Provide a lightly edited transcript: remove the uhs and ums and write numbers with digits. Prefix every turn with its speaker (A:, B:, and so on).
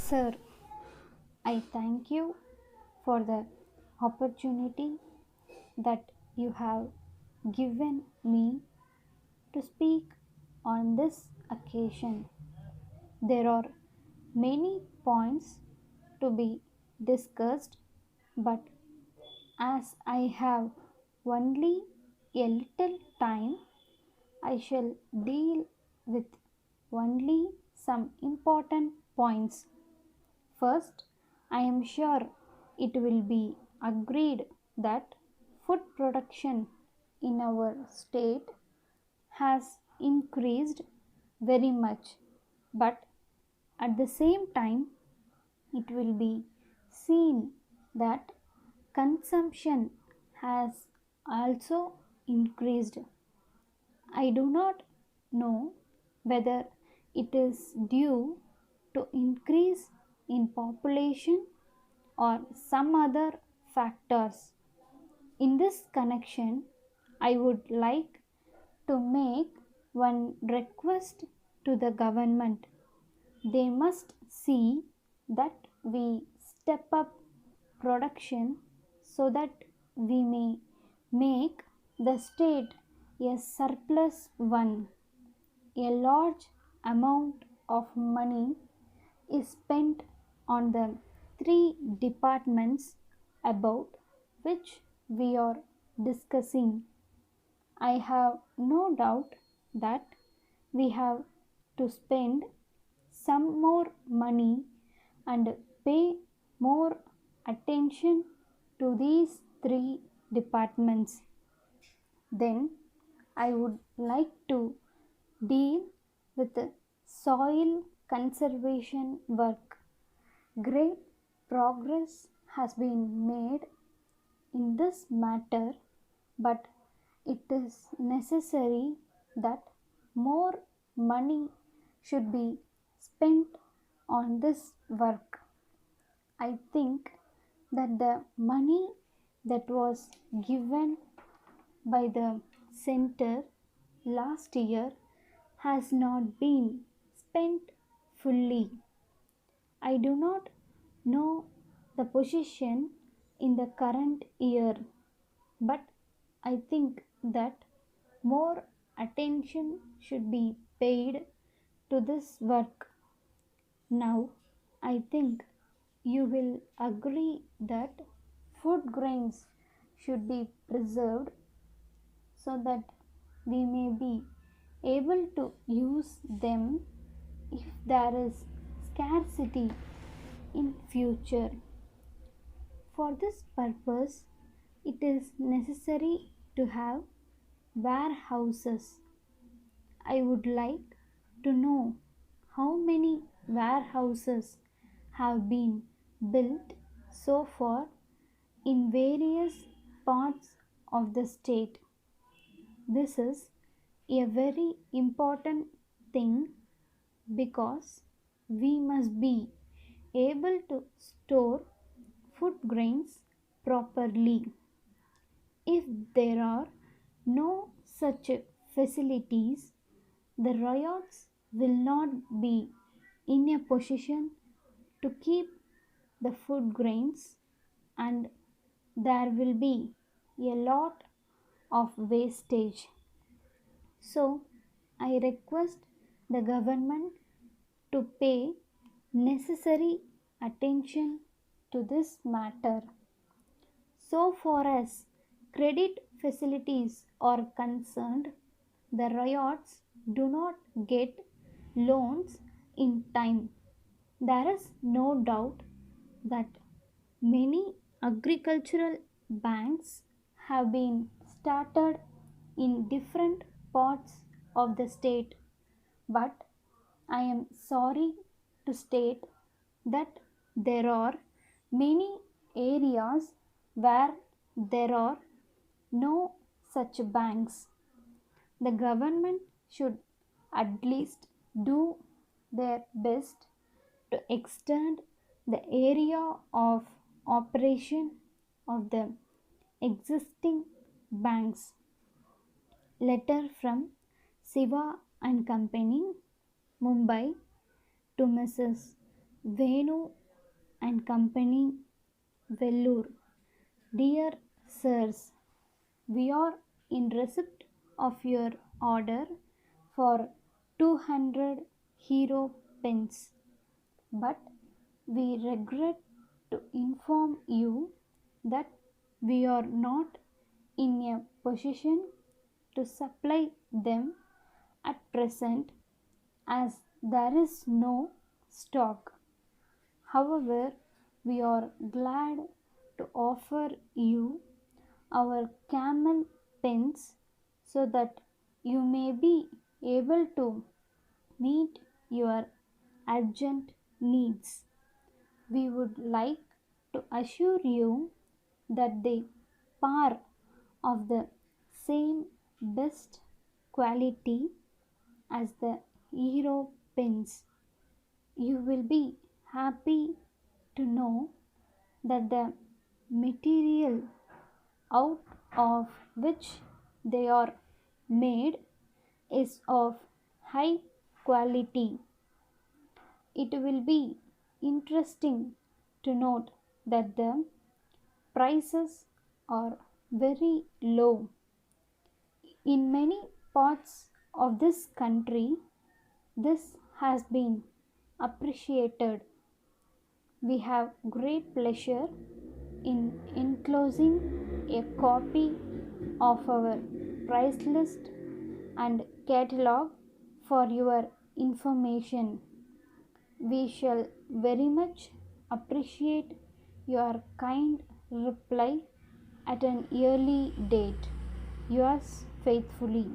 A: Sir, I thank you for the opportunity that you have given me to speak on this occasion. There are many points to be discussed, but as I have only a little time, I shall deal with only some important points. First, I am sure it will be agreed that food production in our state has increased very much, but at the same time, it will be seen that consumption has also increased. I do not know whether it is due to increase in population or some other factors. In this connection, I would like to make one request to the government. They must see that we step up production so that we may make the state a surplus one. A large amount of money is spent on the three departments about which we are discussing. I have no doubt that we have to spend some more money and pay more attention to these three departments. Then I would like to deal with the soil conservation work. Great progress has been made in this matter, but it is necessary that more money should be spent on this work. I think that the money that was given by the center last year has not been spent fully. I do not know the position in the current year, but I think that more attention should be paid to this work. Now, I think you will agree that food grains should be preserved so that we may be able to use them if there is scarcity in future. For this purpose, it is necessary to have warehouses. I would like to know how many warehouses have been built so far in various parts of the state. This is a very important thing because we must be able to store food grains properly. If there are no such facilities, the riots will not be in a position to keep the food grains, and there will be a lot of wastage. So, I request the government to pay necessary attention to this matter. So far as credit facilities are concerned, the riots do not get loans in time. There is no doubt that many agricultural banks have been started in different parts of the state, but I am sorry to state that there are many areas where there are no such banks. The government should at least do their best to extend the area of operation of the existing banks. Letter from Siva and Company, Mumbai, to Mrs. Venu and Company, Vellore. Dear sirs, we are in receipt of your order for 200 hero pens, but we regret to inform you that we are not in a position to supply them at present as there is no stock. However, we are glad to offer you our camel pens so that you may be able to meet your urgent needs. We would like to assure you that they are of the same best quality as the hero pens. You will be happy to know that the material out of which they are made is of high quality. It will be interesting to note that the prices are very low. In many parts of this country, this has been appreciated. We have great pleasure in enclosing a copy of our price list and catalog for your information. We shall very much appreciate your kind reply at an early date. Yours faithfully.